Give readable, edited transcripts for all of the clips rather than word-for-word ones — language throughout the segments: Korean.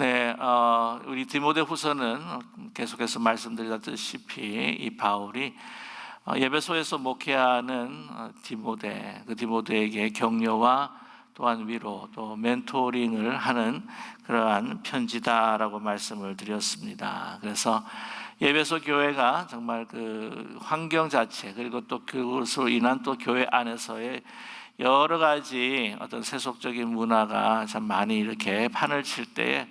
네, 우리 디모데후서는 계속해서 말씀드렸다시피 이 바울이 예배소에서 목회하는 그 디모데에게 격려와 또한 위로 또 멘토링을 하는 그러한 편지다라고 말씀을 드렸습니다. 그래서 예배소 교회가 정말 그 환경 자체 그리고 또 그것으로 인한 또 교회 안에서의 여러 가지 어떤 세속적인 문화가 참 많이 이렇게 판을 칠 때에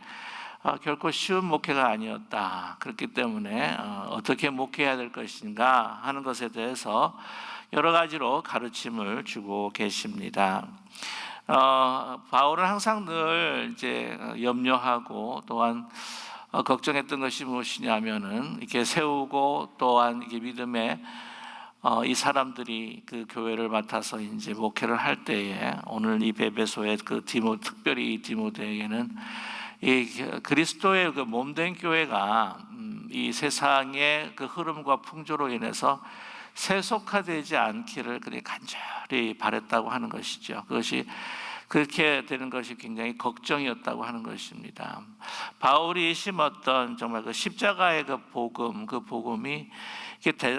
결코 쉬운 목회가 아니었다. 그렇기 때문에 어떻게 목회해야 될 것인가 하는 것에 대해서 여러 가지로 가르침을 주고 계십니다. 바울은 항상 늘 이제 염려하고 또한 걱정했던 것이 무엇이냐면은 이렇게 세우고 또한 이게 믿음의 이 사람들이 그 교회를 맡아서 이제 목회를 할 때에 오늘 이 베베소의 특별히 이 디모데에게는 이 그리스도의 그 몸된 교회가 이 세상의 그 흐름과 풍조로 인해서 세속화되지 않기를 그렇게 간절히 바랬다고 하는 것이죠. 그것이 그렇게 되는 것이 굉장히 걱정이었다고 하는 것입니다. 바울이 심었던 정말 그 십자가의 그 복음이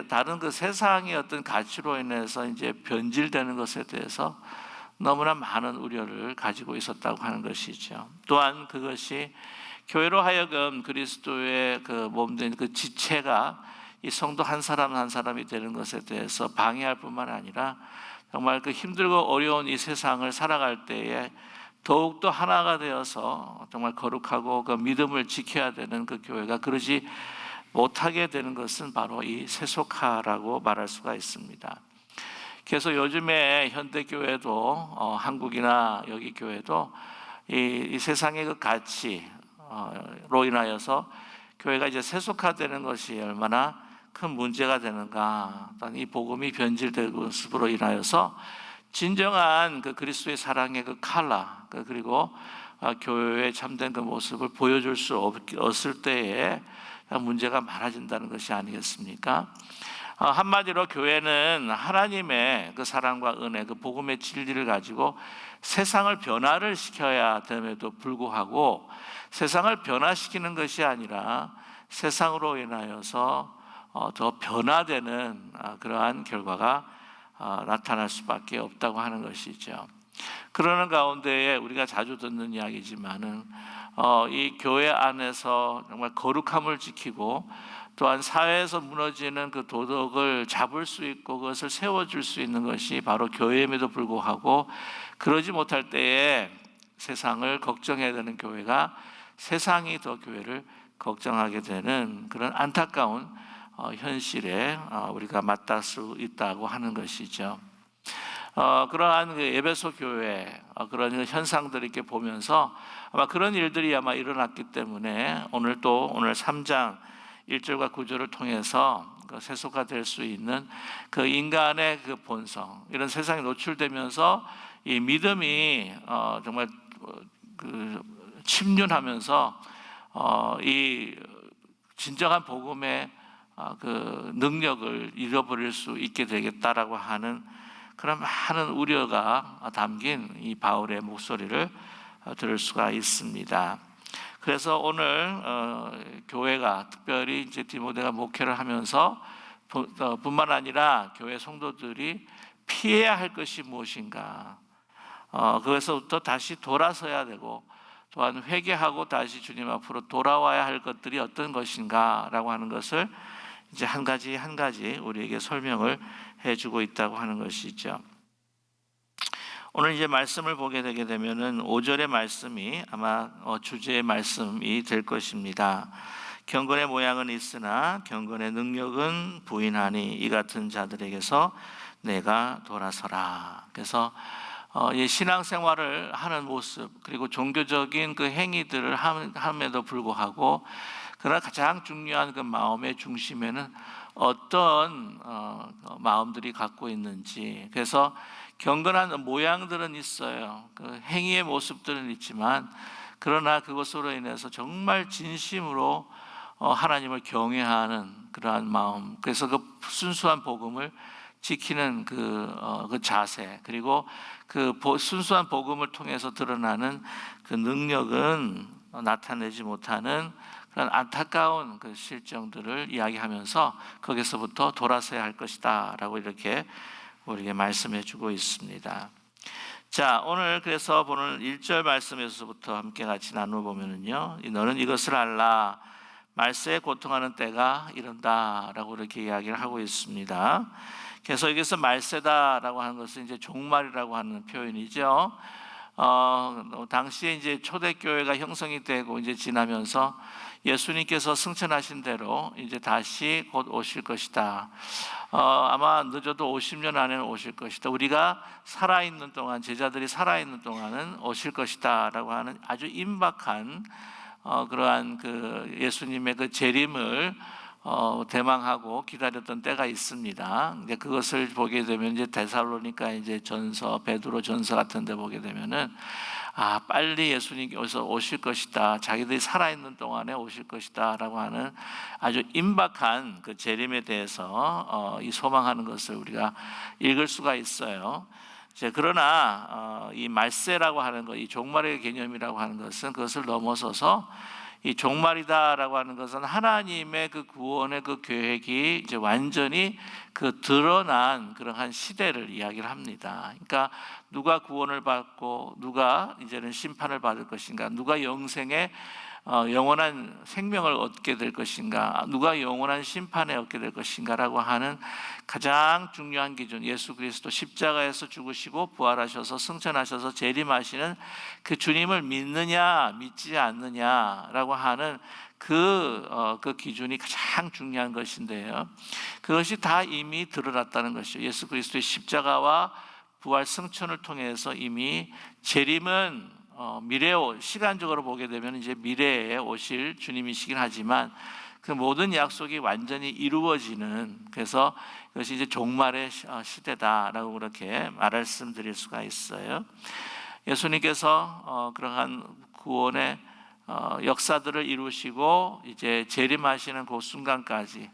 다른 그 세상의 어떤 가치로 인해서 이제 변질되는 것에 대해서 너무나 많은 우려를 가지고 있었다고 하는 것이죠. 또한 그것이 교회로 하여금 그리스도의 그 몸된 그 지체가 이 성도 한 사람 한 사람이 되는 것에 대해서 방해할 뿐만 아니라 정말 그 힘들고 어려운 이 세상을 살아갈 때에 더욱더 하나가 되어서 정말 거룩하고 그 믿음을 지켜야 되는 그 교회가 그러지 못하게 되는 것은 바로 이 세속화라고 말할 수가 있습니다. 그래서 요즘에 현대교회도 한국이나 여기 교회도 이 세상의 그 가치로 인하여서 교회가 이제 세속화되는 것이 얼마나 큰 문제가 되는가. 이 복음이 변질되는 것으로 인하여서 진정한 그 그리스도의 사랑의 그 칼라 그리고 교회의 참된 그 모습을 보여줄 수 없을 때에 문제가 많아진다는 것이 아니겠습니까? 한마디로 교회는 하나님의 그 사랑과 은혜, 그 복음의 진리를 가지고 세상을 변화를 시켜야 됨에도 불구하고 세상을 변화시키는 것이 아니라 세상으로 인하여서 더 변화되는 그러한 결과가 나타날 수밖에 없다고 하는 것이죠. 그러는 가운데에 우리가 자주 듣는 이야기지만은 이 교회 안에서 정말 거룩함을 지키고 또한 사회에서 무너지는 그 도덕을 잡을 수 있고 그것을 세워줄 수 있는 것이 바로 교회임에도 불구하고 그러지 못할 때에 세상을 걱정해야 되는 교회가 세상이 더 교회를 걱정하게 되는 그런 안타까운 현실에 우리가 맞닿을 수 있다고 하는 것이죠. 그러한 그 에베소 교회 그런 현상들을 이렇게 보면서 아마 그런 일들이 아마 일어났기 때문에 오늘 3장 1절과 9절을 통해서 세속화될 수 있는 그 인간의 그 본성 이런 세상에 노출되면서 이 믿음이 정말 그 침륜하면서 이 진정한 복음의 그 능력을 잃어버릴 수 있게 되겠다라고 하는 그런 많은 우려가 담긴 이 바울의 목소리를 들을 수가 있습니다. 그래서 오늘 교회가 특별히 이제 디모데가 목회를 하면서 뿐만 아니라 교회 성도들이 피해야 할 것이 무엇인가, 그래서부터 다시 돌아서야 되고 또한 회개하고 다시 주님 앞으로 돌아와야 할 것들이 어떤 것인가라고 하는 것을 이제 한 가지 우리에게 설명을 해주고 있다고 하는 것이죠. 오늘 이제 말씀을 보게 되게 되면은 5절의 말씀이 아마 주제의 말씀이 될 것입니다. 경건의 모양은 있으나 경건의 능력은 부인하니 이 같은 자들에게서 내가 돌아서라. 그래서 이 신앙생활을 하는 모습 그리고 종교적인 그 행위들을 함에도 불구하고 그러나 가장 중요한 그 마음의 중심에는 어떤 마음들이 갖고 있는지, 그래서 경건한 모양들은 있어요. 그 행위의 모습들은 있지만 그러나 그것으로 인해서 정말 진심으로 하나님을 경외하는 그러한 마음, 그래서 그 순수한 복음을 지키는 그 자세, 그리고 그 순수한 복음을 통해서 드러나는 그 능력은 나타내지 못하는 그런 안타까운 그 실정들을 이야기하면서 거기서부터 돌아서야 할 것이다 라고 이렇게 우리에게 말씀해 주고 있습니다. 자, 오늘 그래서 보는 1절 말씀에서부터 함께 같이 나눠보면요, 너는 이것을 알라, 말세에 고통하는 때가 이른다 라고 이렇게 이야기를 하고 있습니다. 그래서 여기서 말세다라고 하는 것은 이제 종말이라고 하는 표현이죠. 당시에 이제 초대교회가 형성이 되고 이제 지나면서 예수님께서 승천하신 대로 이제 다시 곧 오실 것이다. 아마 늦어도 50년 안에는 오실 것이다. 우리가 살아있는 동안, 제자들이 살아있는 동안은 오실 것이다 라고 하는 아주 임박한 그러한 그 예수님의 그 재림을 대망하고 기다렸던 때가 있습니다. 이제 그것을 보게 되면 이제 데살로니가 이제 전서, 베드로 전서 같은 데 보게 되면은 빨리 예수님께서 오실 것이다, 자기들이 살아있는 동안에 오실 것이다 라고 하는 아주 임박한 그 재림에 대해서 이 소망하는 것을 우리가 읽을 수가 있어요. 그러나 이 말세라고 하는 것, 이 종말의 개념이라고 하는 것은 그것을 넘어서서 이 종말이다라고 하는 것은 하나님의 그 구원의 그 계획이 이제 완전히 그 드러난 그러한 시대를 이야기를 합니다. 그러니까 누가 구원을 받고 누가 이제는 심판을 받을 것인가, 누가 영생의 영원한 생명을 얻게 될 것인가, 누가 영원한 심판에 얻게 될 것인가라고 하는 가장 중요한 기준, 예수 그리스도 십자가에서 죽으시고 부활하셔서 승천하셔서 재림하시는 그 주님을 믿느냐 믿지 않느냐라고 하는 그 기준이 가장 중요한 것인데요, 그것이 다 이미 드러났다는 것이죠. 예수 그리스도의 십자가와 부활 승천을 통해서 이미 재림은 미래에 시간적으로 보게 되면 이제 미래에 오실 주님이시긴 하지만 그 모든 약속이 완전히 이루어지는, 그래서 이것이 이제 종말의 시대다라고 그렇게 말씀드릴 수가 있어요. 예수님께서 그러한 구원의 역사들을 이루시고 이제 재림하시는 그 순간까지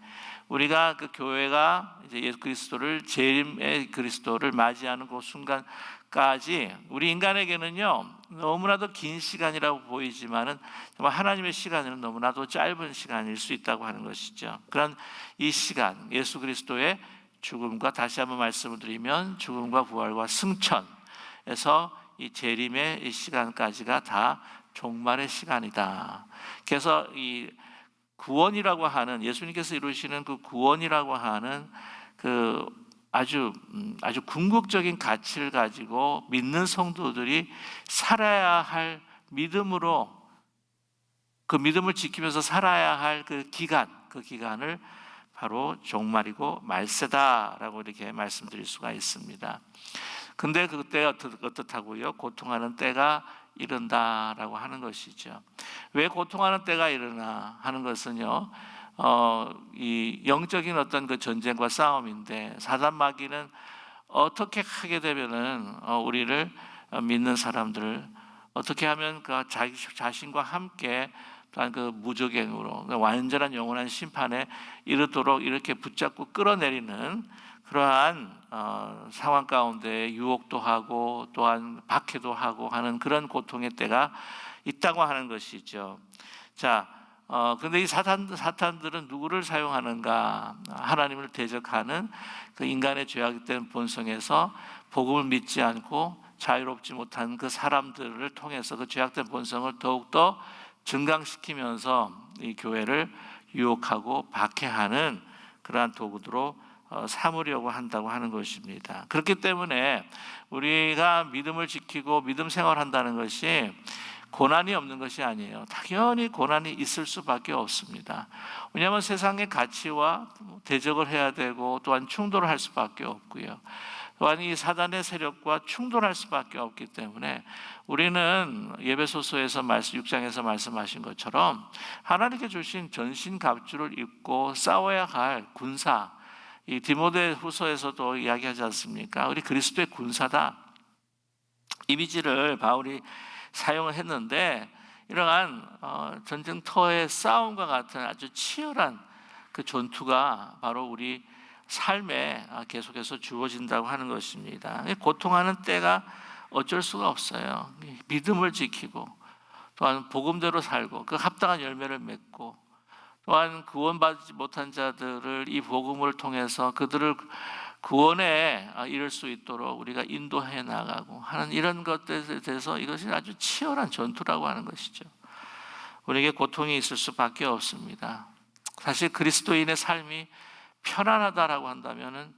우리가 그 교회가 이제 예수 그리스도를, 재림의 그리스도를 맞이하는 그 순간까지 우리 인간에게는요 너무나도 긴 시간이라고 보이지만은 정말 하나님의 시간은 너무나도 짧은 시간일 수 있다고 하는 것이죠. 그런 이 시간, 예수 그리스도의 죽음과, 다시 한번 말씀을 드리면 죽음과 부활과 승천에서 이 재림의 이 시간까지가 다 종말의 시간이다. 그래서 이 구원이라고 하는, 예수님께서 이루시는 그 구원이라고 하는 그 아주 궁극적인 가치를 가지고 믿는 성도들이 살아야 할 믿음으로, 그 믿음을 지키면서 살아야 할 그 기간을 바로 종말이고 말세다라고 이렇게 말씀드릴 수가 있습니다. 근데 그때가 어떻다고요? 고통하는 때가 이른다라고 하는 것이죠. 왜 고통하는 때가 이르나 하는 것은요, 이 영적인 어떤 그 전쟁과 싸움인데, 사단 마귀는 어떻게 하게 되면은 우리를 믿는 사람들을 어떻게 하면 그 자기 자신과 함께 또한 그 무저갱으로 완전한 영원한 심판에 이르도록 이렇게 붙잡고 끌어내리는 그러한 상황 가운데 유혹도 하고 또한 박해도 하고 하는 그런 고통의 때가 있다고 하는 것이죠. 자, 근데 이 사탄들은 누구를 사용하는가? 하나님을 대적하는 그 인간의 죄악된 본성에서 복음을 믿지 않고 자유롭지 못한 그 사람들을 통해서 그 죄악된 본성을 더욱더 증강시키면서 이 교회를 유혹하고 박해하는 그러한 도구로 삼으려고 한다고 하는 것입니다. 그렇기 때문에 우리가 믿음을 지키고 믿음 생활한다는 것이 고난이 없는 것이 아니에요. 당연히 고난이 있을 수밖에 없습니다. 왜냐하면 세상의 가치와 대적을 해야 되고 또한 충돌을 할 수밖에 없고요. 또한 이 사단의 세력과 충돌할 수밖에 없기 때문에 우리는 예배소서에서 6장에서 말씀하신 것처럼 하나님께 주신 전신갑주를 입고 싸워야 할 군사, 이 디모데후서에서도 이야기하지 않습니까? 우리 그리스도의 군사다. 이미지를 바울이 사용을 했는데, 이러한 전쟁터의 싸움과 같은 아주 치열한 그 전투가 바로 우리 삶에 계속해서 주어진다고 하는 것입니다. 고통하는 때가 어쩔 수가 없어요. 믿음을 지키고 또한 복음대로 살고 그 합당한 열매를 맺고, 또한 구원받지 못한 자들을 이 복음을 통해서 그들을 구원에 이를 수 있도록 우리가 인도해 나가고 하는 이런 것들에 대해서 이것이 아주 치열한 전투라고 하는 것이죠. 우리에게 고통이 있을 수밖에 없습니다. 사실 그리스도인의 삶이 편안하다라고 한다면은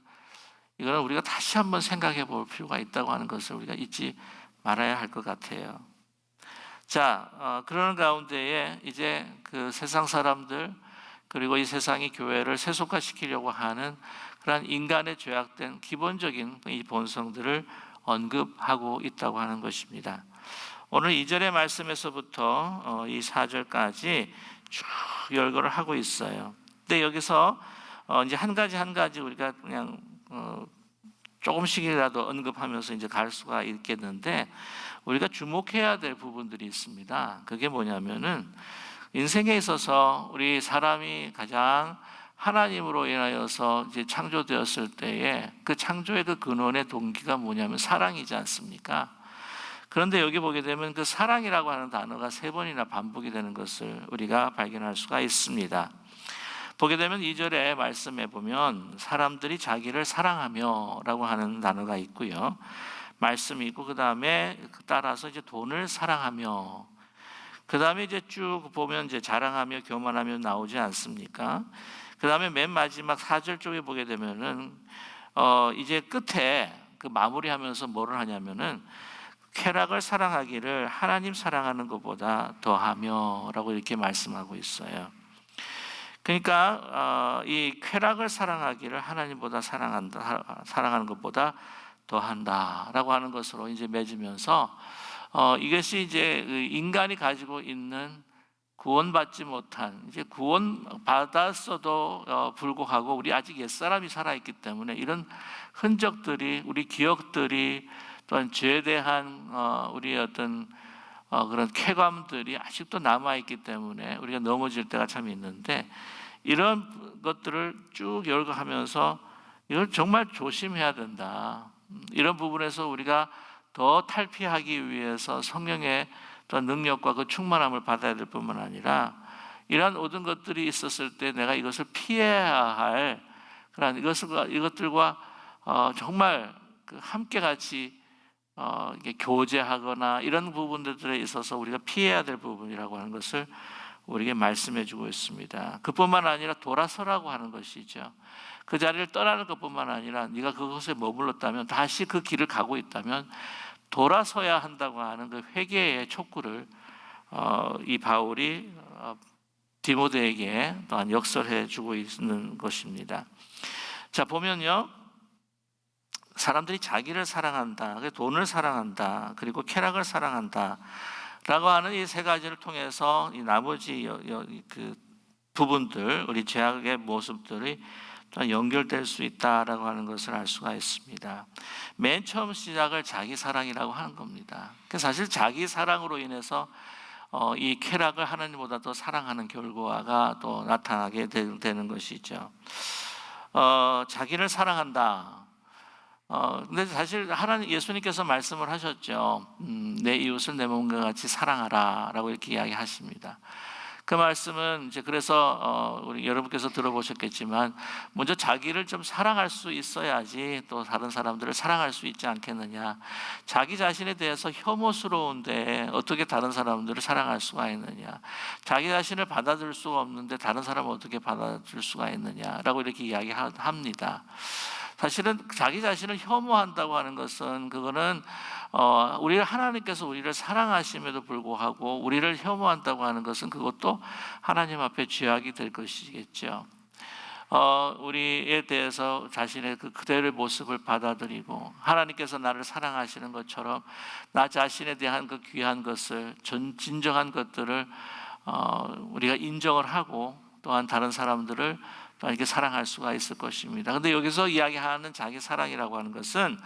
이거는 우리가 다시 한번 생각해 볼 필요가 있다고 하는 것을 우리가 잊지 말아야 할 것 같아요. 자, 그러는 가운데에 이제 그 세상 사람들, 그리고 이 세상이 교회를 세속화시키려고 하는 그러한 인간의 죄악된 기본적인 이 본성들을 언급하고 있다고 하는 것입니다. 오늘 2절의 말씀에서부터 이 4절까지 쭉 열거를 하고 있어요. 근데 여기서 이제 한 가지 우리가 그냥 조금씩이라도 언급하면서 이제 갈 수가 있겠는데, 우리가 주목해야 될 부분들이 있습니다. 그게 뭐냐면은 인생에 있어서 우리 사람이 가장 하나님으로 인하여서 이제 창조되었을 때에 그 창조의 그 근원의 동기가 뭐냐면 사랑이지 않습니까? 그런데 여기 보게 되면 그 사랑이라고 하는 단어가 3번이나 반복이 되는 것을 우리가 발견할 수가 있습니다. 보게 되면 2절의 말씀에 보면 사람들이 자기를 사랑하며 라고 하는 단어가 있고요, 말씀이 있고, 그 다음에 따라서 이제 돈을 사랑하며, 그 다음에 이제 쭉 보면 이제 자랑하며 교만하며 나오지 않습니까? 그 다음에 맨 마지막 4절 쪽에 보게 되면은 이제 끝에 그 마무리하면서 뭐를 하냐면은 쾌락을 사랑하기를 하나님 사랑하는 것보다 더하며라고 이렇게 말씀하고 있어요. 그러니까 이 쾌락을 사랑하기를 하나님보다 사랑하는 것보다 더한다라고 하는 것으로 이제 맺으면서 이것이 이제 인간이 가지고 있는 구원받지 못한, 이제 구원받았어도 불구하고 우리 아직 옛사람이 살아있기 때문에 이런 흔적들이, 우리 기억들이, 또한 죄에 대한 우리의 어떤 그런 쾌감들이 아직도 남아있기 때문에 우리가 넘어질 때가 참 있는데, 이런 것들을 쭉 열거하면서 이걸 정말 조심해야 된다. 이런 부분에서 우리가 더 탈피하기 위해서 성령의 또 능력과 그 충만함을 받아야 될 뿐만 아니라, 이러한 모든 것들이 있었을 때 내가 이것을 피해야 할 그런 이것들과 정말 함께 같이 이게 교제하거나 이런 부분들에 있어서 우리가 피해야 될 부분이라고 하는 것을 우리에게 말씀해 주고 있습니다. 그뿐만 아니라 돌아서라고 하는 것이죠. 그 자리를 떠나는 것뿐만 아니라 네가 그것에 머물렀다면, 다시 그 길을 가고 있다면 돌아서야 한다고 하는 그 회개의 촉구를 이 바울이 디모데에게 또한 역설해 주고 있는 것입니다. 자, 보면요, 사람들이 자기를 사랑한다, 돈을 사랑한다, 그리고 쾌락을 사랑한다 라고 하는 이 3가지를 통해서 이 나머지 그 부분들, 우리 죄악의 모습들이 연결될 수 있다라고 하는 것을 알 수가 있습니다. 맨 처음 시작을 자기 사랑이라고 하는 겁니다. 사실 자기 사랑으로 인해서 이 쾌락을 하나님보다 더 사랑하는 결과가 또 나타나게 되는 것이죠. 자기를 사랑한다. 근데 사실 예수님께서 말씀을 하셨죠. 내 이웃을 내 몸과 같이 사랑하라라고 이렇게 이야기하십니다. 그 말씀은 이제 그래서 우리 여러분께서 들어보셨겠지만, 먼저 자기를 좀 사랑할 수 있어야지 또 다른 사람들을 사랑할 수 있지 않겠느냐. 자기 자신에 대해서 혐오스러운데 어떻게 다른 사람들을 사랑할 수가 있느냐. 자기 자신을 받아들일 수가 없는데 다른 사람을 어떻게 받아들일 수가 있느냐라고 이렇게 이야기합니다. 사실은 자기 자신을 혐오한다고 하는 것은, 그거는 우리를 하나님께서 우리를 사랑하심에도 불구하고 우리를 혐오한다고 하는 것은 그것도 하나님 앞에 죄악이 될 것이겠죠. 우리에 대해서 자신의 그 그대로의 모습을 받아들이고, 하나님께서 나를 사랑하시는 것처럼 나 자신에 대한 그 귀한 것을, 진정한 것들을 우리가 인정을 하고, 또한 다른 사람들을 이렇게 사랑할 수가 있을 것입니다. 그런데 여기서 이야기하는 자기 사랑이라고 하는 것은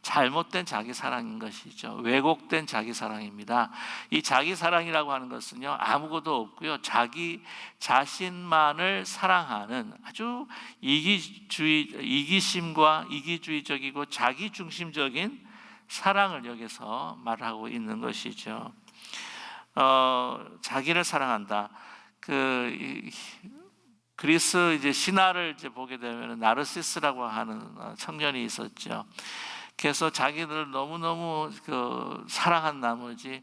잘못된 자기 사랑인 것이죠. 왜곡된 자기 사랑입니다. 이 자기 사랑이라고 하는 것은요, 아무것도 없고요, 자기 자신만을 사랑하는 아주 이기심과 이기주의적이고 자기 중심적인 사랑을 여기서 말하고 있는 것이죠. 자기를 사랑한다. 그리스 이제 신화를 이제 보게 되면 나르시스라고 하는 청년이 있었죠. 그래서 자기를 너무너무 사랑한 나머지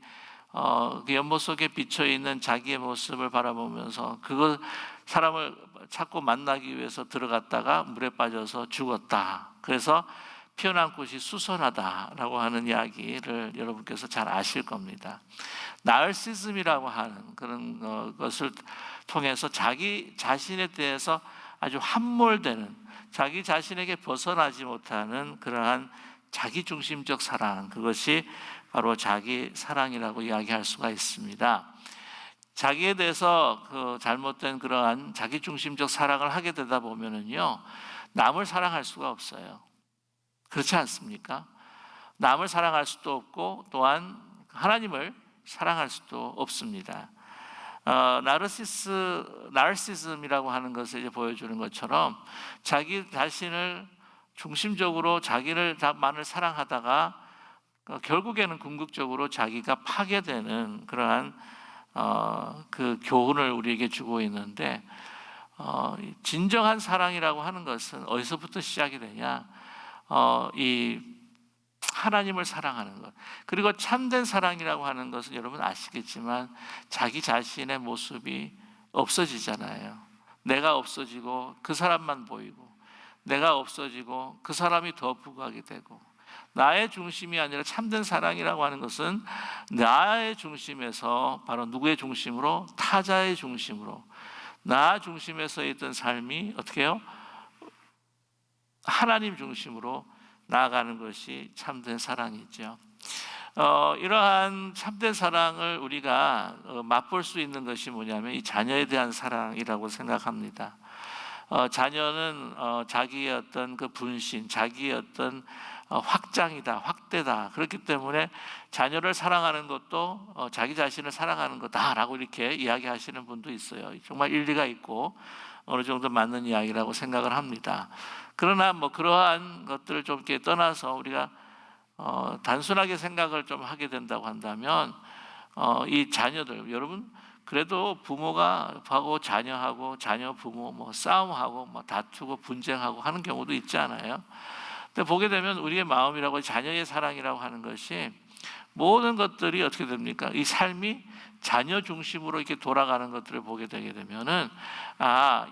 그 연못 속에 비쳐 있는 자기의 모습을 바라보면서 그걸 사람을 찾고 만나기 위해서 들어갔다가 물에 빠져서 죽었다. 그래서 피어난 곳이 수선하다라고 하는 이야기를 여러분께서 잘 아실 겁니다. 나르시즘이라고 하는 그런 것을 통해서 자기 자신에 대해서 아주 함몰되는, 자기 자신에게 벗어나지 못하는 그러한 자기중심적 사랑, 그것이 바로 자기 사랑이라고 이야기할 수가 있습니다. 자기에 대해서 잘못된 그러한 자기중심적 사랑을 하게 되다 보면은요, 남을 사랑할 수가 없어요. 그렇지 않습니까? 남을 사랑할 수도 없고 또한 하나님을 사랑할 수도 없습니다. 나르시즘이라고 하는 것을 이제 보여주는 것처럼 자기 자신을 중심적으로 자기를만을 사랑하다가 결국에는 궁극적으로 자기가 파괴되는 그러한 그 교훈을 우리에게 주고 있는데, 진정한 사랑이라고 하는 것은 어디서부터 시작이 되냐? 이 하나님을 사랑하는 것. 그리고 참된 사랑이라고 하는 것은 여러분 아시겠지만 자기 자신의 모습이 없어지잖아요. 내가 없어지고 그 사람만 보이고, 내가 없어지고 그 사람이 더 부각이 되고, 나의 중심이 아니라 참된 사랑이라고 하는 것은 나의 중심에서 바로 누구의 중심으로? 타자의 중심으로, 나 중심에서 있던 삶이 어떻게 해요? 하나님 중심으로 나아가는 것이 참된 사랑이죠. 이러한 참된 사랑을 우리가 맛볼 수 있는 것이 뭐냐면 이 자녀에 대한 사랑이라고 생각합니다. 자녀는 자기의 어떤 그 분신, 자기의 어떤 확장이다, 확대다. 그렇기 때문에 자녀를 사랑하는 것도 자기 자신을 사랑하는 거다라고 이렇게 이야기하시는 분도 있어요. 정말 일리가 있고 어느 정도 맞는 이야기라고 생각을 합니다. 그러나 그러한 것들을 좀 이렇게 떠나서 우리가 단순하게 생각을 좀 하게 된다고 한다면, 이 자녀들, 여러분 그래도 부모가 하고 자녀하고 자녀 부모 싸움하고 다투고 분쟁하고 하는 경우도 있지 않아요? 근데 보게 되면 우리의 마음이라고, 자녀의 사랑이라고 하는 것이 모든 것들이 어떻게 됩니까? 이 삶이 자녀 중심으로 이렇게 돌아가는 것들을 보게 되게 되면은,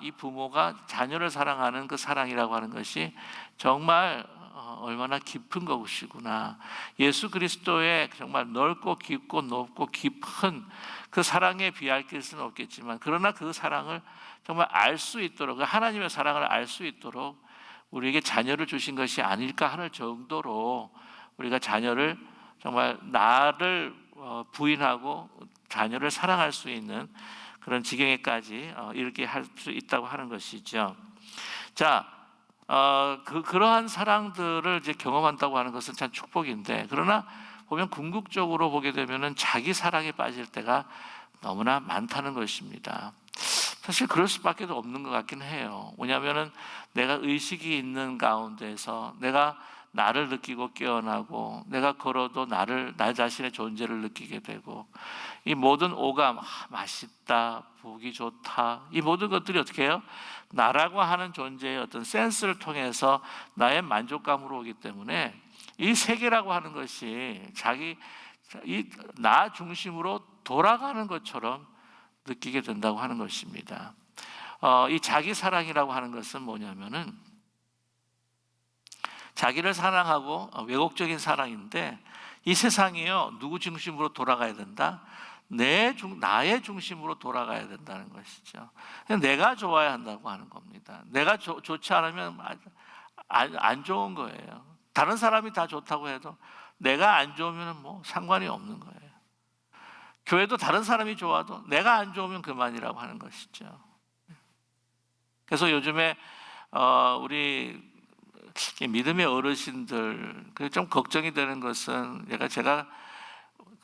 이 부모가 자녀를 사랑하는 그 사랑이라고 하는 것이 정말 얼마나 깊은 것이구나. 예수 그리스도의 정말 넓고 깊고 높고 깊은 그 사랑에 비할 것은 없겠지만, 그러나 그 사랑을 정말 알 수 있도록, 하나님의 사랑을 알 수 있도록 우리에게 자녀를 주신 것이 아닐까 하는 정도로 우리가 자녀를 정말 나를 부인하고 자녀를 사랑할 수 있는 그런 지경에까지 이렇게 할 수 있다고 하는 것이죠. 자, 그러한 사랑들을 이제 경험한다고 하는 것은 참 축복인데, 그러나 보면 궁극적으로 보게 되면은 자기 사랑에 빠질 때가 너무나 많다는 것입니다. 사실 그럴 수밖에 없는 것 같긴 해요. 왜냐하면은 내가 의식이 있는 가운데서 내가 나를 느끼고 깨어나고, 내가 걸어도 나 자신의 존재를 느끼게 되고, 이 모든 오감, 맛있다, 보기 좋다, 이 모든 것들이 어떻게 해요? 나라고 하는 존재의 어떤 센스를 통해서 나의 만족감으로 오기 때문에 이 세계라고 하는 것이 나 중심으로 돌아가는 것처럼 느끼게 된다고 하는 것입니다. 이 자기 사랑이라고 하는 것은 뭐냐면은 자기를 사랑하고 왜곡적인 사랑인데, 이 세상이요 누구 중심으로 돌아가야 된다? 나의 중심으로 돌아가야 된다는 것이죠. 내가 좋아야 한다고 하는 겁니다. 내가 좋지 않으면 안 좋은 거예요. 다른 사람이 다 좋다고 해도 내가 안 좋으면 상관이 없는 거예요. 교회도 다른 사람이 좋아도 내가 안 좋으면 그만이라고 하는 것이죠. 그래서 요즘에 우리 믿음의 어르신들 좀 걱정이 되는 것은, 제가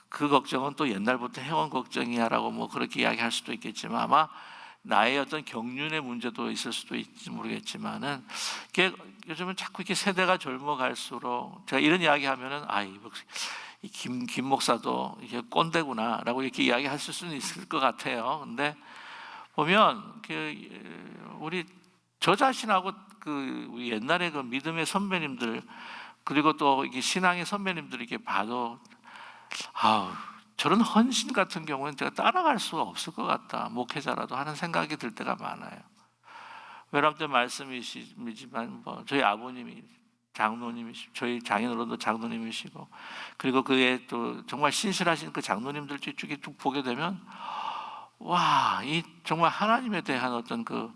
그 걱정은 또 옛날부터 해온 걱정이야라고 그렇게 이야기할 수도 있겠지만, 아마 나의 어떤 경륜의 문제도 있을 수도 있을지 모르겠지만은, 요즘은 자꾸 이렇게 세대가 젊어갈수록 제가 이런 이야기하면은 김 목사도 이게 꼰대구나라고 이렇게 이야기하실 수는 있을 것 같아요. 근데 보면 우리 저 자신하고 우리 옛날에 그 믿음의 선배님들, 그리고 또 이게 신앙의 선배님들 이렇게 봐도 저런 헌신 같은 경우는 제가 따라갈 수가 없을 것 같다, 목회자라도 하는 생각이 들 때가 많아요. 외람된 말씀이시지만 저희 아버님이 장로님이시고 저희 장인어른도 장로님이시고, 그리고 그에 또 정말 신실하신 그 장로님들 쭉쭉 쭉 보게 되면 이 정말 하나님에 대한 어떤 그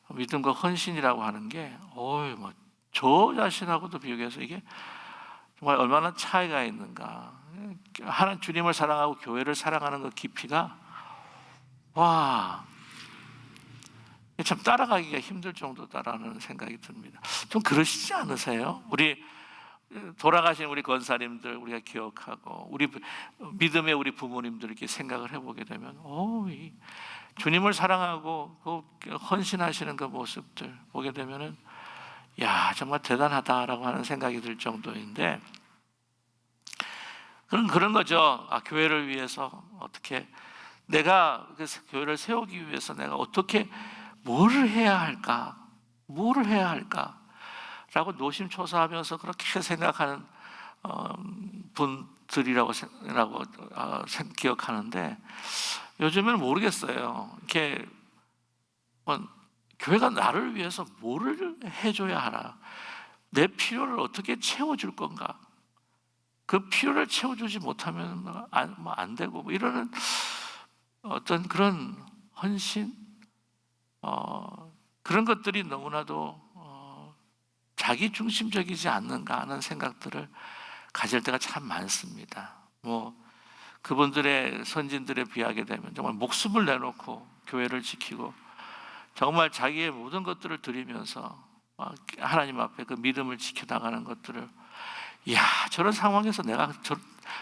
믿음과 헌신이라고 하는 게 저 자신하고도 비교해서 이게 정말 얼마나 차이가 있는가. 하나님 주님을 사랑하고 교회를 사랑하는 그 깊이가 참 따라가기가 힘들 정도다라는 생각이 듭니다. 좀 그러시지 않으세요? 우리 돌아가신 우리 권사님들 우리가 기억하고, 우리 믿음의 우리 부모님들 이렇게 생각을 해보게 되면 이 주님을 사랑하고 그 헌신하시는 그 모습들 보게 되면은 정말 대단하다라고 하는 생각이 들 정도인데, 그런 거죠. 교회를 위해서 어떻게 내가 그 교회를 세우기 위해서 내가 어떻게 뭐를 해야 할까라고 노심초사하면서 그렇게 생각하는 분들이라고 기억하는데, 요즘에는 모르겠어요. 이렇게 교회가 나를 위해서 뭐를 해줘야 하나, 내 필요를 어떻게 채워줄 건가, 그 필요를 채워주지 못하면 안 되고 이러는 어떤 그런 헌신, 그런 것들이 너무나도 자기 중심적이지 않는가 하는 생각들을 가질 때가 참 많습니다. 그분들의 선진들에 비하게 되면 정말 목숨을 내놓고 교회를 지키고 정말 자기의 모든 것들을 드리면서 하나님 앞에 그 믿음을 지켜나가는 것들을, 저런 상황에서 내가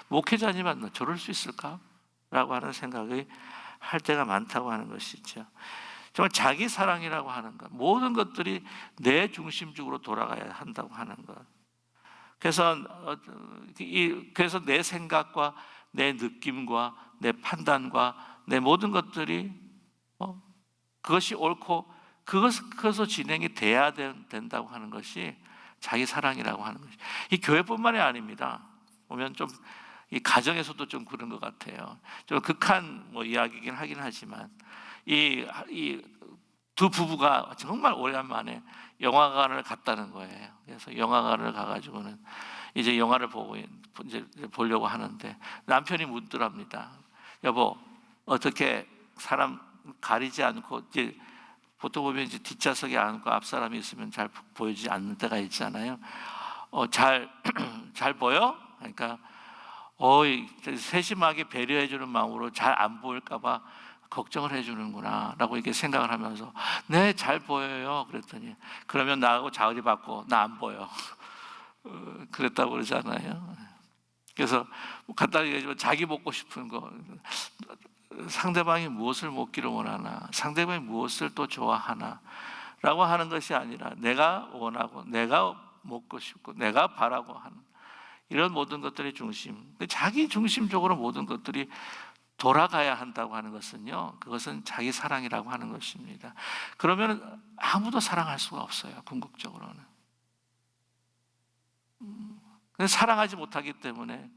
목회자지만 저럴 수 있을까? 라고 하는 생각을 할 때가 많다고 하는 것이죠. 정말 자기 사랑이라고 하는 것, 모든 것들이 내 중심적으로 돌아가야 한다고 하는 것. 그래서 내 생각과 내 느낌과 내 판단과 내 모든 것들이 그것이 옳고 그것으로 진행이 돼야 된다고 하는 것이 자기 사랑이라고 하는 것이. 이 교회뿐만이 아닙니다. 보면 좀 이 가정에서도 좀 그런 것 같아요. 좀 극한 이야기긴 하긴 하지만 이 두 부부가 정말 오랜만에 영화관을 갔다는 거예요. 그래서 영화관을 가가지고는 이제 영화를 보려고 하는데 남편이 묻더랍니다. 여보, 어떻게 사람 가리지 않고, 이제 보통 보면 이제 뒷좌석에 앉고 앞 사람이 있으면 잘 보이지 않는 때가 있잖아요. 잘 보여? 그러니까 세심하게 배려해주는 마음으로 잘 안 보일까봐 걱정을 해주는구나 라고 이렇게 생각을 하면서 네, 잘 보여요. 그랬더니 그러면 나하고 자리 바꿔, 나 안 보여. 그랬다고 그러잖아요. 그래서 간단히 얘기하지만 자기 먹고 싶은 거, 상대방이 무엇을 먹기를 원하나, 상대방이 무엇을 또 좋아하나 라고 하는 것이 아니라 내가 원하고 내가 먹고 싶고 내가 바라고 하는 이런 모든 것들의 중심, 자기 중심적으로 모든 것들이 돌아가야 한다고 하는 것은요, 그것은 자기 사랑이라고 하는 것입니다. 그러면 아무도 사랑할 수가 없어요. 궁극적으로는 사랑하지 못하기 때문에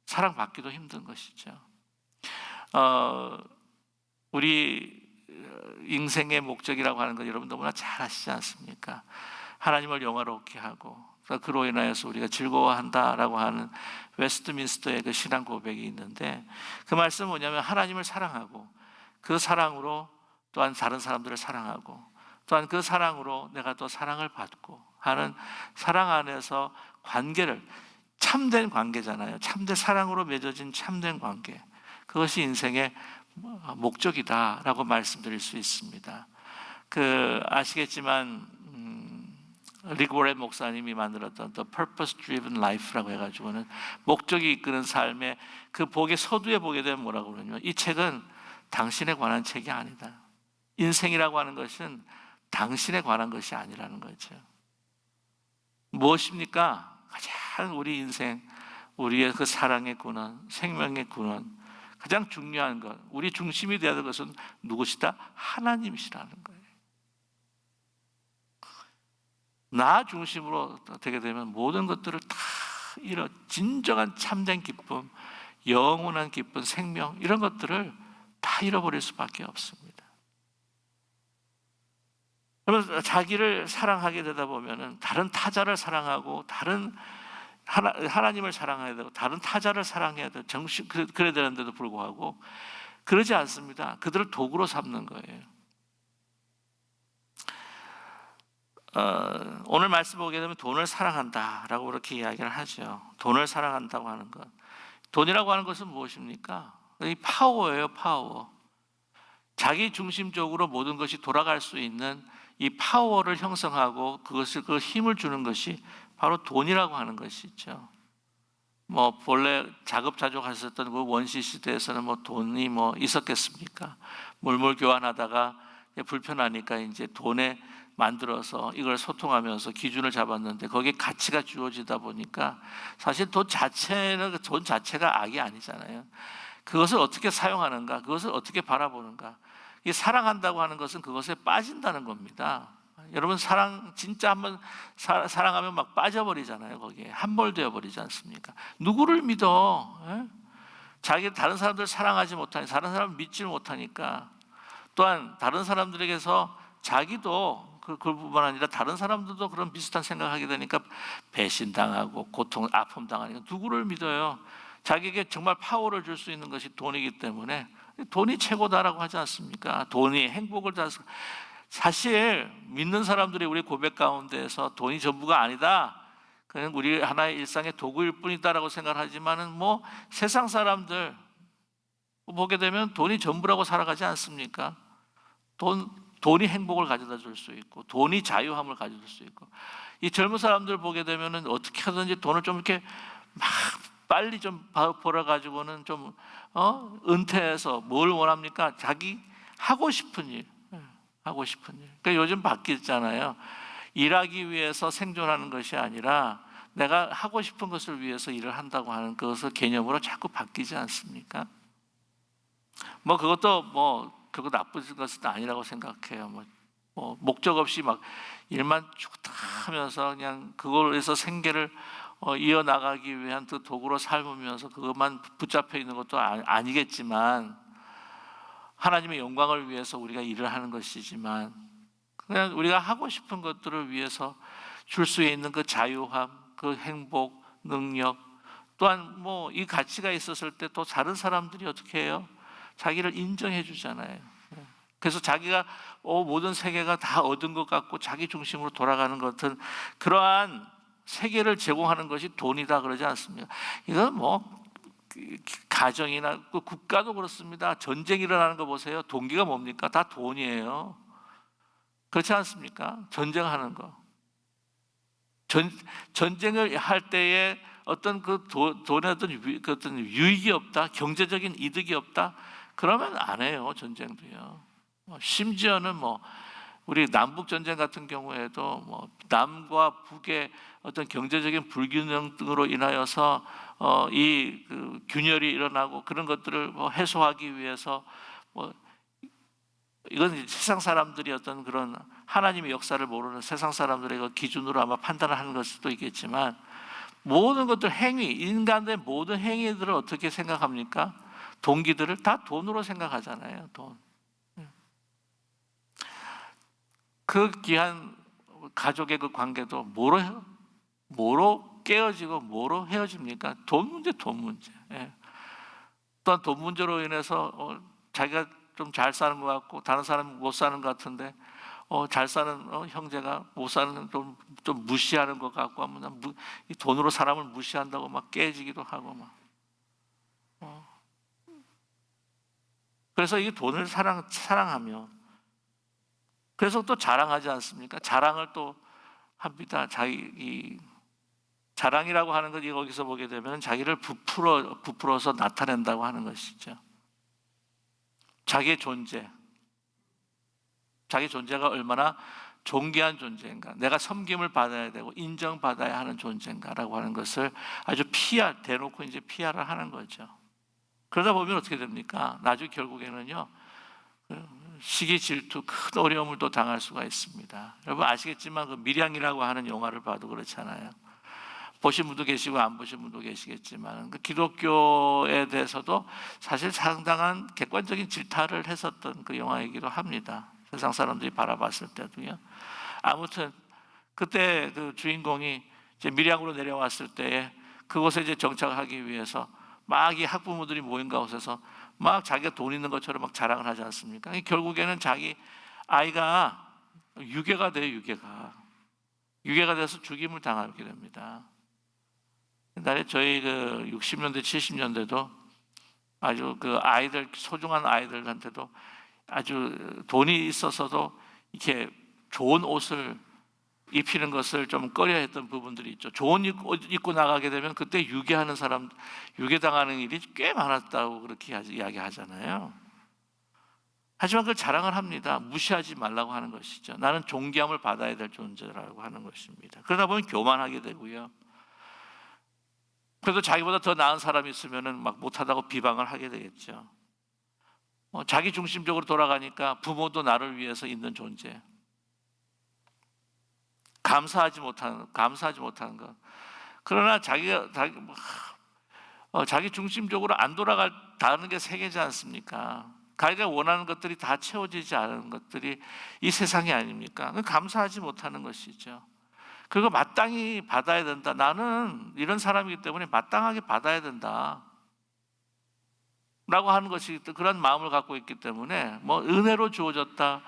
사랑받기도 힘든 것이죠. 우리 인생의 목적이라고 하는 것 여러분 너무나 잘 아시지 않습니까? 하나님을 영화롭게 하고 그로 인하여서 우리가 즐거워한다라고 하는 웨스트민스터의 그 신앙 고백이 있는데, 그 말씀은 뭐냐면 하나님을 사랑하고 그 사랑으로 또한 다른 사람들을 사랑하고 또한 그 사랑으로 내가 또 사랑을 받고 하는 사랑 안에서 관계를, 참된 관계잖아요. 참된 사랑으로 맺어진 참된 관계, 그것이 인생의 목적이다라고 말씀드릴 수 있습니다. 아시겠지만 릭 워렌 목사님이 만들었던 The Purpose Driven Life라고 해가지고는 목적이 이끄는 삶의 그 서두에 보게 되면 뭐라고 그러냐면, 이 책은 당신에 관한 책이 아니다. 인생이라고 하는 것은 당신에 관한 것이 아니라는 거죠. 무엇입니까? 가장 우리 인생, 우리의 그 사랑의 근원, 생명의 근원, 가장 중요한 것, 우리 중심이 되어야 될 것은 누구시다? 하나님이시라는 거예요. 나 중심으로 되게 되면 모든 것들을 다 잃어, 진정한 참된 기쁨, 영원한 기쁨, 생명, 이런 것들을 다 잃어버릴 수밖에 없습니다. 그러면 자기를 사랑하게 되다 보면은 다른 타자를 사랑하고 다른 하나님을 사랑해야 되고 다른 타자를 사랑해야 되고 그래야 되는데도 불구하고 그러지 않습니다. 그들을 도구로 삼는 거예요. 오늘 말씀 보게 되면 돈을 사랑한다라고 그렇게 이야기를 하죠. 돈을 사랑한다고 하는 것, 돈이라고 하는 것은 무엇입니까? 이 파워예요, 파워. 자기 중심적으로 모든 것이 돌아갈 수 있는 이 파워를 형성하고 그 힘을 주는 것이 바로 돈이라고 하는 것이죠. 뭐 본래 자급자족하셨던 그 원시 시대에서는 뭐 돈이 뭐 있었겠습니까? 물물 교환하다가 불편하니까 이제 돈에 만들어서 이걸 소통하면서 기준을 잡았는데 거기에 가치가 주어지다 보니까 사실 돈 자체가 악이 아니잖아요. 그것을 어떻게 사용하는가, 그것을 어떻게 바라보는가. 이 사랑한다고 하는 것은 그것에 빠진다는 겁니다. 여러분 진짜 한번 사랑하면 막 빠져버리잖아요. 거기에 함몰되어 버리지 않습니까? 누구를 믿어? 자기 다른 사람들 사랑하지 못하니까, 다른 사람을 믿지 못하니까, 또한 다른 사람들에게서 자기도 그뿐만 아니라 다른 사람들도 그런 비슷한 생각하게 되니까 배신당하고 고통, 아픔 당하니까 누구를 믿어요? 자기에게 정말 파워를 줄 수 있는 것이 돈이기 때문에 돈이 최고다라고 하지 않습니까? 돈이 행복을 다. 사실 믿는 사람들이 우리 고백 가운데에서 돈이 전부가 아니다, 그냥 우리 하나의 일상의 도구일 뿐이다라고 생각하지만은 뭐 세상 사람들 보게 되면 돈이 전부라고 살아가지 않습니까? 돈이 행복을 가져다 줄 수 있고 돈이 자유함을 가져다 줄 수 있고, 이 젊은 사람들 보게 되면은 어떻게 하든지 돈을 좀 이렇게 막 빨리 좀 벌어가지고는 좀 은퇴해서 뭘 원합니까? 자기 하고 싶은 일, 하고 싶은 일. 그러니까 요즘 바뀌었잖아요. 일하기 위해서 생존하는 것이 아니라 내가 하고 싶은 것을 위해서 일을 한다고 하는 그것을 개념으로 자꾸 바뀌지 않습니까? 뭐 그것도 그거 나쁜 것은 아니라고 생각해요. 뭐 목적 없이 막 일만 쭉 하면서 그냥 그걸로 생계를 이어나가기 위한 그 도구로 삶으면서 그것만 붙잡혀 있는 것도 아니겠지만, 하나님의 영광을 위해서 우리가 일을 하는 것이지만, 그냥 우리가 하고 싶은 것들을 위해서 줄 수 있는 그 자유함, 그 행복, 능력, 또한 뭐 이 가치가 있었을 때 또 다른 사람들이 어떻게 해요? 자기를 인정해 주잖아요. 그래서 자기가 모든 세계가 다 얻은 것 같고 자기 중심으로 돌아가는 것 같은 그러한 세계를 제공하는 것이 돈이다 그러지 않습니까? 이건 뭐 가정이나 국가도 그렇습니다. 전쟁이 일어나는 거 보세요. 동기가 뭡니까? 다 돈이에요. 그렇지 않습니까? 전쟁하는 거. 전쟁을 할 때에 어떤 돈에 어떤 유익이 없다, 경제적인 이득이 없다, 그러면 안 해요. 전쟁도요. 심지어는 우리 남북 전쟁 같은 경우에도 남과 북의 어떤 경제적인 불균형 등으로 인하여서 이 균열이 일어나고 그런 것들을 해소하기 위해서 이건 세상 사람들이 어떤 그런 하나님의 역사를 모르는 세상 사람들의 그 기준으로 아마 판단을 하는 걸 수도 있겠지만, 모든 것들 인간의 모든 행위들을 어떻게 생각합니까? 동기들을 다 돈으로 생각하잖아요. 돈. 그 귀한 가족의 그 관계도 뭐로 깨어지고 뭐로 헤어집니까? 돈 문제, 돈 문제. 또한 돈 문제로 인해서 자기가 좀 잘 사는 것 같고 다른 사람은 못 사는 것 같은데 잘 사는 형제가 못 사는 좀 무시하는 것 같고 하면 이 돈으로 사람을 무시한다고 막 깨지기도 하고 그래서 이 돈을 사랑하며, 그래서 또 자랑하지 않습니까? 자랑을 또 합니다. 이 자랑이라고 하는 것, 여기서 보게 되면 자기를 부풀어서 나타낸다고 하는 것이죠. 자기의 존재가 얼마나 존귀한 존재인가, 내가 섬김을 받아야 되고 인정받아야 하는 존재인가라고 하는 것을 아주 대놓고 이제 피하를 하는 거죠. 그러다 보면 어떻게 됩니까? 나중에 결국에는요, 시기, 질투, 큰 어려움을 또 당할 수가 있습니다. 여러분 아시겠지만 그 밀양이라고 하는 영화를 봐도 그렇잖아요. 보신 분도 계시고 안 보신 분도 계시겠지만 그 기독교에 대해서도 사실 상당한 객관적인 질타를 했었던 그 영화이기도 합니다. 세상 사람들이 바라봤을 때도요. 아무튼 그때 그 주인공이 이제 밀양으로 내려왔을 때에 그곳에 이제 정착하기 위해서 막 이 학부모들이 모인 가운데서 막 자기가 돈 있는 것처럼 막 자랑을 하지 않습니까? 결국에는 자기 아이가 유괴가 돼요. 유괴가 돼서 죽임을 당하게 됩니다. 옛날에 저희 그 60년대 70년대도 아주 그 아이들, 소중한 아이들한테도 아주 돈이 있어서도 이렇게 좋은 옷을 입히는 것을 좀 꺼려했던 부분들이 있죠. 좋은 옷 입고 나가게 되면 그때 유괴하는 사람, 유괴당하는 일이 꽤 많았다고 그렇게 이야기하잖아요. 하지만 그걸 자랑을 합니다. 무시하지 말라고 하는 것이죠. 나는 존귀함을 받아야 될 존재라고 하는 것입니다. 그러다 보면 교만하게 되고요. 그래도 자기보다 더 나은 사람이 있으면 막 못하다고 비방을 하게 되겠죠. 자기 중심적으로 돌아가니까 부모도 나를 위해서 있는 존재, 감사하지 못하는 것. 그러나 자기 중심적으로 안 돌아가는 게 세계지 않습니까? 자기가 원하는 것들이 다 채워지지 않은 것들이 이 세상이 아닙니까? 감사하지 못하는 것이죠. 그리고 마땅히 받아야 된다. 나는 이런 사람이기 때문에 마땅하게 받아야 된다. 라고 하는 것이 그런 마음을 갖고 있기 때문에 뭐 은혜로 주어졌다.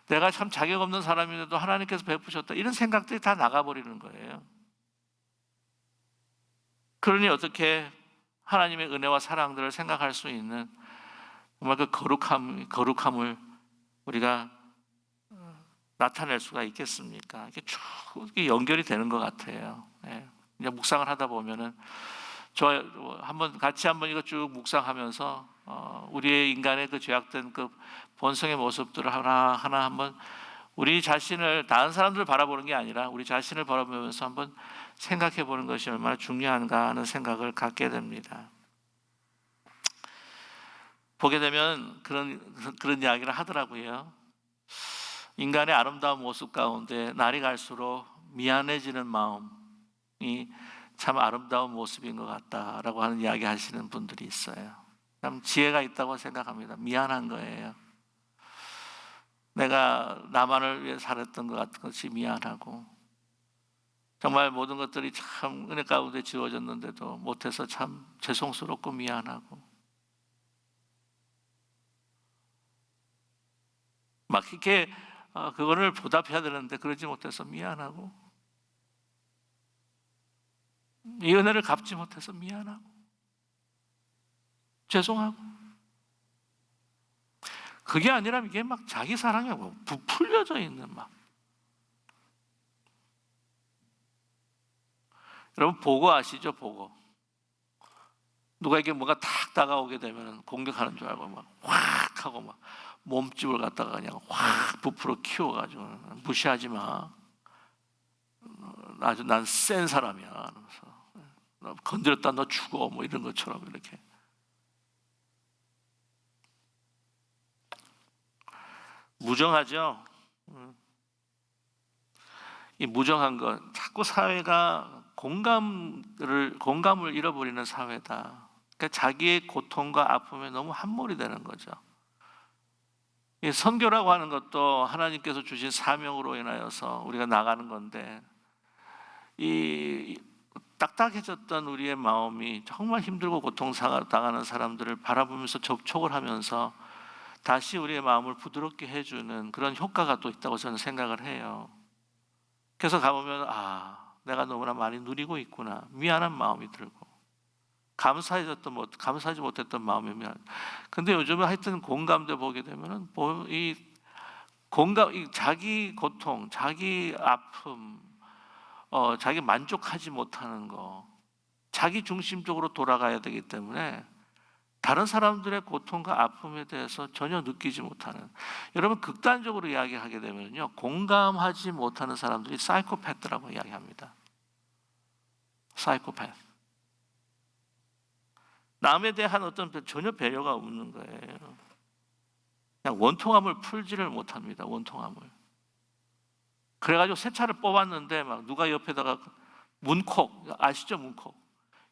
내가 참 자격 없는 사람인데도 하나님께서 베푸셨다. 이런 생각들이 다 나가버리는 거예요. 그러니 어떻게 하나님의 은혜와 사랑들을 생각할 수 있는 정말 그 거룩함을 우리가 나타낼 수가 있겠습니까? 이게 쭉 연결이 되는 것 같아요. 이제 묵상을 하다 보면은 같이 한번 이거 쭉 묵상하면서 우리의 인간의 그 죄악된 그 본성의 모습들을 하나하나 한번 우리 자신을 다른 사람들을 바라보는 게 아니라 우리 자신을 바라보면서 한번 생각해 보는 것이 얼마나 중요한가 하는 생각을 갖게 됩니다. 보게 되면 그런 이야기를 하더라고요. 인간의 아름다운 모습 가운데 날이 갈수록 미안해지는 마음이 참 아름다운 모습인 것 같다라고 하는 이야기 하시는 분들이 있어요. 참 지혜가 있다고 생각합니다. 미안한 거예요. 내가 나만을 위해 살았던 것 같은 것이 미안하고 정말 모든 것들이 참 은혜 가운데 지어졌는데도 못해서 참 죄송스럽고 미안하고 막 이렇게 그거를 보답해야 되는데 그러지 못해서 미안하고 이 은혜를 갚지 못해서 미안하고 죄송하고 그게 아니라 이게 막 자기 사랑에 부풀려져 있는 막 여러분 보고 아시죠? 보고 누가에게 뭐가 탁 다가오게 되면 공격하는 줄 알고 막 확 하고 막 몸집을 갖다가 그냥 확 부풀어 키워가지고 무시하지 마. 아주 난 센 사람이야. 그래서 건드렸다 너 죽어 뭐 이런 것처럼 이렇게. 무정하죠. 이 무정한 것 자꾸 사회가 공감을 잃어버리는 사회다. 그러니까 자기의 고통과 아픔에 너무 함몰이 되는 거죠. 이 선교라고 하는 것도 하나님께서 주신 사명으로 인하여서 우리가 나가는 건데 이 딱딱해졌던 우리의 마음이 정말 힘들고 고통당하는 사람들을 바라보면서 접촉을 하면서 다시 우리의 마음을 부드럽게 해주는 그런 효과가 또 있다고 저는 생각을 해요. 그래서 가보면 내가 너무나 많이 누리고 있구나. 미안한 마음이 들고 감사하지 못했던 마음이 미안. 근데 요즘에 하여튼 공감대 보게 되면은 이 자기 고통, 자기 아픔, 자기 만족하지 못하는 거, 자기 중심적으로 돌아가야 되기 때문에 다른 사람들의 고통과 아픔에 대해서 전혀 느끼지 못하는, 여러분 극단적으로 이야기하게 되면요, 공감하지 못하는 사람들이 사이코패스라고 이야기합니다. 사이코패스. 남에 대한 어떤 전혀 배려가 없는 거예요. 그냥 원통함을 풀지를 못합니다. 원통함을. 그래가지고 새 차를 뽑았는데 막 누가 옆에다가 문콕, 아시죠? 문콕.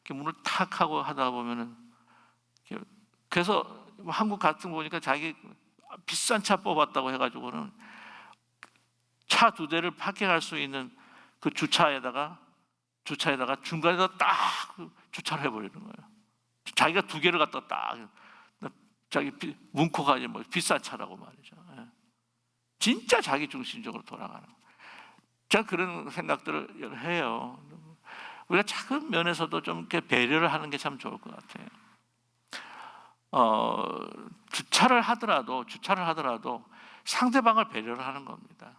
이렇게 문을 탁 하고 하다 보면은, 그래서 한국 같은 거 보니까 자기 비싼 차 뽑았다고 해가지고는 차 2대를 파킹할 수 있는 그 주차에다가 중간에다 딱 주차를 해버리는 거예요. 자기가 2개를 갖다 딱, 자기 문콕 아니 뭐 비싼 차라고 말이죠. 진짜 자기 중심적으로 돌아가는 거예요. 제가 그런 생각들을 해요. 우리가 작은 면에서도 좀 이렇게 배려를 하는 게 참 좋을 것 같아요. 주차를 하더라도 상대방을 배려를 하는 겁니다.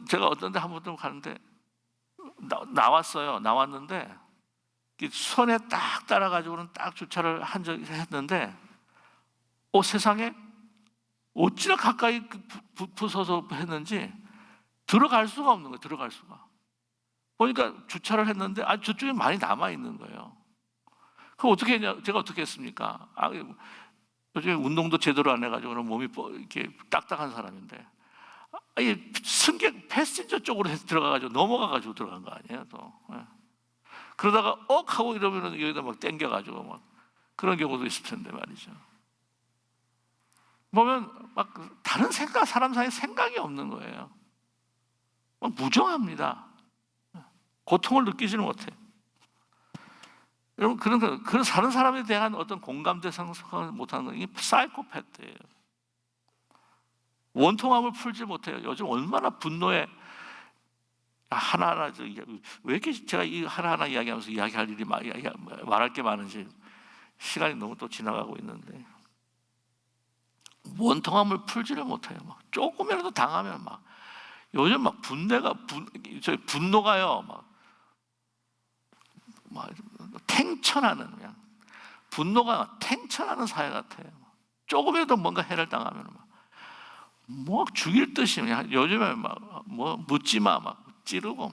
제가 어떤 데 한 번 가는데 나왔는데 손에 딱 따라가지고는 딱 주차를 한 적이 했는데, 세상에 어찌나 가까이 붙어서 했는지 들어갈 수가 없는 거예요. 들어갈 수가. 보니까 주차를 했는데 저쪽에 많이 남아 있는 거예요. 그럼 어떻게 했냐? 제가 어떻게 했습니까? 요즘에 운동도 제대로 안 해가지고는 몸이 이렇게 딱딱한 사람인데, 승객 패신저 쪽으로 들어가가지고 넘어가가지고 들어간 거 아니에요? 또. 그러다가 하고 이러면은 여기다 막 땡겨가지고 막 그런 경우도 있을 텐데 말이죠. 보면 막 다른 사람 사이에 생각이 없는 거예요. 막 무정합니다. 고통을 느끼지는 못해요. 여러분, 그런 다른 사람에 대한 어떤 공감대 상승을 못하는 건 이게 사이코패스예요. 원통함을 풀지 못해요. 요즘 얼마나 분노에 하나하나, 왜 이렇게 제가 이 하나하나 이야기하면서 이야기할 일이 말할 게 많은지 시간이 너무 또 지나가고 있는데, 원통함을 풀지를 못해요. 막 조금이라도 당하면 막, 요즘 막 분노가요, 막 탱천하는, 그냥 분노가 탱천하는 사회 같아요. 조금이라도 뭔가 해를 당하면 막 죽일 듯이 그냥, 요즘에 막 묻지 마 막 찌르고,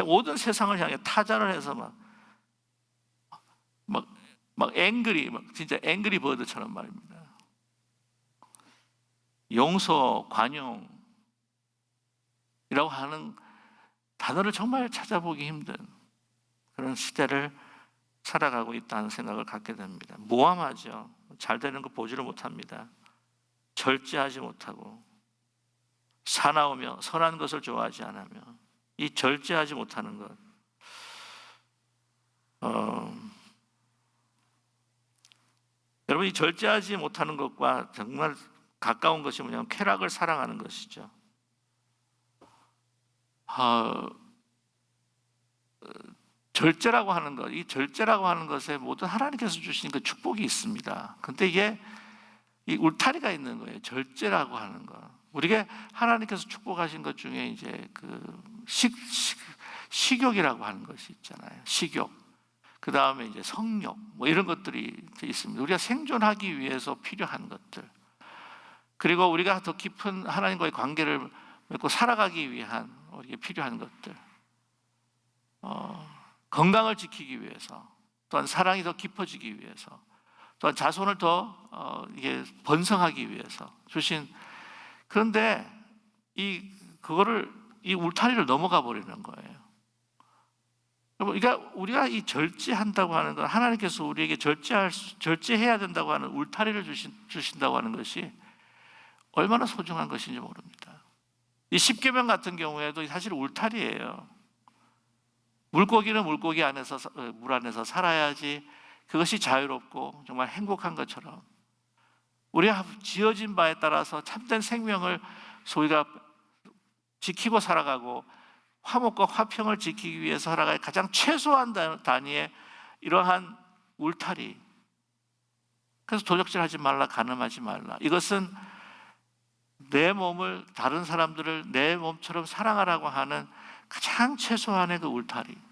모든 세상을 향해 타자를 해서 진짜 앵그리 버드처럼 말입니다. 용서, 관용이라고 하는 단어를 정말 찾아보기 힘든 그런 시대를 살아가고 있다는 생각을 갖게 됩니다. 모함하죠. 잘 되는 거 보지를 못합니다. 절제하지 못하고, 사나우며 선한 것을 좋아하지 않으며, 이 절제하지 못하는 것, 여러분, 이 절제하지 못하는 것과 정말 가까운 것이 뭐냐면 쾌락을 사랑하는 것이죠. 절제라고 하는 것, 이 절제라고 하는 것에 모든 하나님께서 주신 그 축복이 있습니다. 근데 이게 이 울타리가 있는 거예요. 절제라고 하는 것. 우리가 하나님께서 축복하신 것 중에 이제 식욕이라고 하는 것이 있잖아요. 식욕. 그 다음에 이제 성욕, 이런 것들이 있습니다. 우리가 생존하기 위해서 필요한 것들. 그리고 우리가 더 깊은 하나님과의 관계를 맺고 살아가기 위한 우리에게 필요한 것들. 건강을 지키기 위해서, 또한 사랑이 더 깊어지기 위해서, 또한 자손을 더 이게 번성하기 위해서 주신. 그런데 이 울타리를 넘어가 버리는 거예요. 그러니까 우리가 이 절제한다고 하는 건, 하나님께서 우리에게 절제해야 된다고 하는 울타리를 주신다고 하는 것이 얼마나 소중한 것인지 모릅니다. 이 십계명 같은 경우에도 사실 울타리예요. 물고기는 물고기 안에서, 물 안에서 살아야지 그것이 자유롭고 정말 행복한 것처럼, 우리가 지어진 바에 따라서 참된 생명을 소위가 지키고 살아가고, 화목과 화평을 지키기 위해서 살아갈 가장 최소한 단위의 이러한 울타리. 그래서 도적질하지 말라, 간음하지 말라. 이것은 내 몸을, 다른 사람들을 내 몸처럼 사랑하라고 하는 가장 최소한의 그 울타리.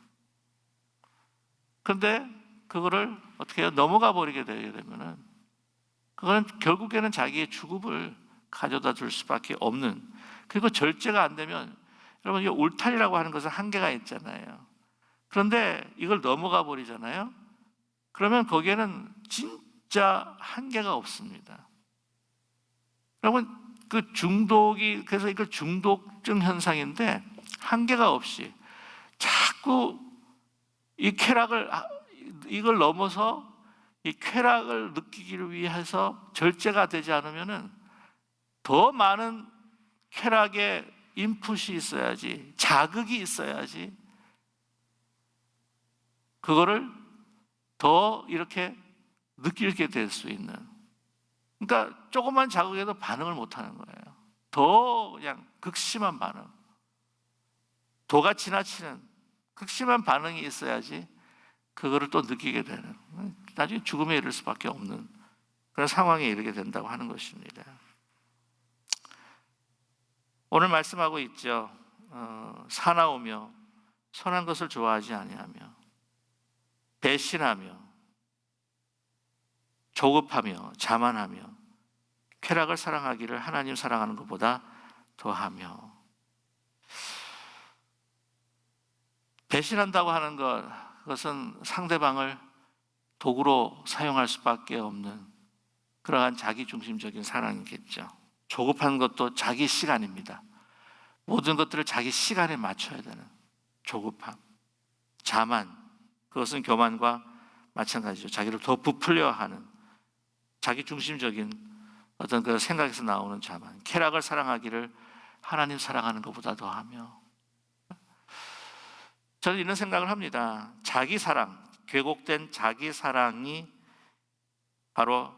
그런데 그거를 어떻게 해요? 넘어가 버리게 되게 되면은 그거는 결국에는 자기의 죽음을 가져다 줄 수밖에 없는, 그리고 절제가 안 되면, 여러분 이 울타리라고 하는 것은 한계가 있잖아요. 그런데 이걸 넘어가 버리잖아요. 그러면 거기에는 진짜 한계가 없습니다. 여러분 그 중독이, 그래서 이걸 중독증 현상인데, 한계가 없이 자꾸 이 쾌락을, 이걸 넘어서 이 쾌락을 느끼기를 위해서 절제가 되지 않으면은 더 많은 쾌락의 인풋이 있어야지, 자극이 있어야지 그거를 더 이렇게 느끼게 될 수 있는, 그러니까 조금만 자극해도 반응을 못 하는 거예요. 더 그냥 극심한 반응, 도가 지나치는 극심한 반응이 있어야지 그거를 또 느끼게 되는, 나중에 죽음에 이를 수밖에 없는 그런 상황에 이르게 된다고 하는 것입니다. 오늘 말씀하고 있죠. 사나우며 선한 것을 좋아하지 아니하며 배신하며 조급하며 자만하며 쾌락을 사랑하기를 하나님 사랑하는 것보다 더하며. 배신한다고 하는 것, 그것은 상대방을 도구로 사용할 수밖에 없는 그러한 자기중심적인 사랑이겠죠. 조급한 것도 자기 시간입니다. 모든 것들을 자기 시간에 맞춰야 되는 조급함. 자만, 그것은 교만과 마찬가지죠. 자기를 더 부풀려 하는 자기중심적인 어떤 그 생각에서 나오는 자만. 쾌락을 사랑하기를 하나님 사랑하는 것보다 더하며. 저는 이런 생각을 합니다. 자기 사랑, 왜곡된 자기 사랑이 바로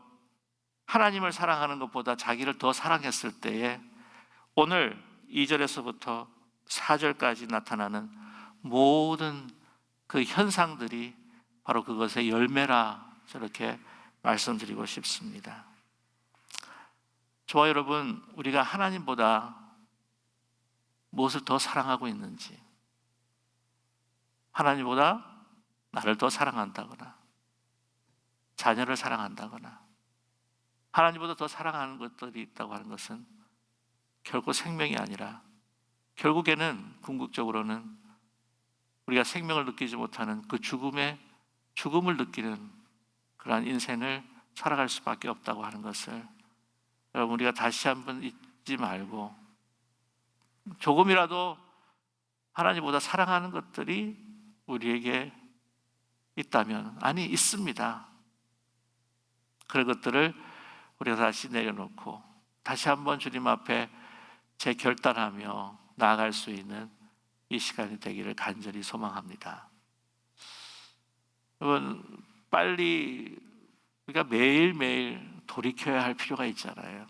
하나님을 사랑하는 것보다 자기를 더 사랑했을 때에 오늘 2절에서부터 4절까지 나타나는 모든 그 현상들이 바로 그것의 열매라, 저렇게 말씀드리고 싶습니다. 저와 여러분, 우리가 하나님보다 무엇을 더 사랑하고 있는지, 하나님보다 나를 더 사랑한다거나 자녀를 사랑한다거나 하나님보다 더 사랑하는 것들이 있다고 하는 것은 결코 생명이 아니라, 결국에는 궁극적으로는 우리가 생명을 느끼지 못하는 그 죽음을 느끼는 그러한 인생을 살아갈 수밖에 없다고 하는 것을 여러분, 우리가 다시 한번 잊지 말고, 조금이라도 하나님보다 사랑하는 것들이 우리에게 있다면, 아니 있습니다. 그런 것들을 우리가 다시 내려놓고 다시 한번 주님 앞에 재결단하며 나아갈 수 있는 이 시간이 되기를 간절히 소망합니다. 여러분, 빨리 우리가 매일매일 돌이켜야 할 필요가 있잖아요.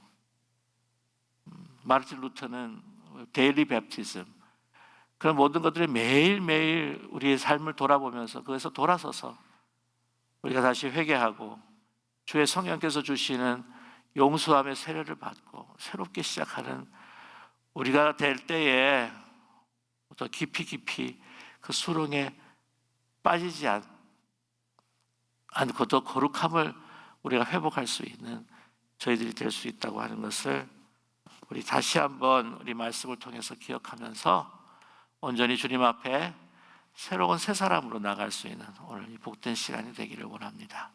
마르틴 루터는 데일리 랩티즘, 그런 모든 것들이 매일매일 우리의 삶을 돌아보면서 그것에서 돌아서서 우리가 다시 회개하고 주의 성령께서 주시는 용서함의 세례를 받고 새롭게 시작하는 우리가 될 때에 더 깊이 그 수렁에 빠지지 않고 더 거룩함을 우리가 회복할 수 있는 저희들이 될 수 있다고 하는 것을 우리 다시 한번 우리 말씀을 통해서 기억하면서 온전히 주님 앞에 새로운 새 사람으로 나갈 수 있는 오늘 이 복된 시간이 되기를 원합니다.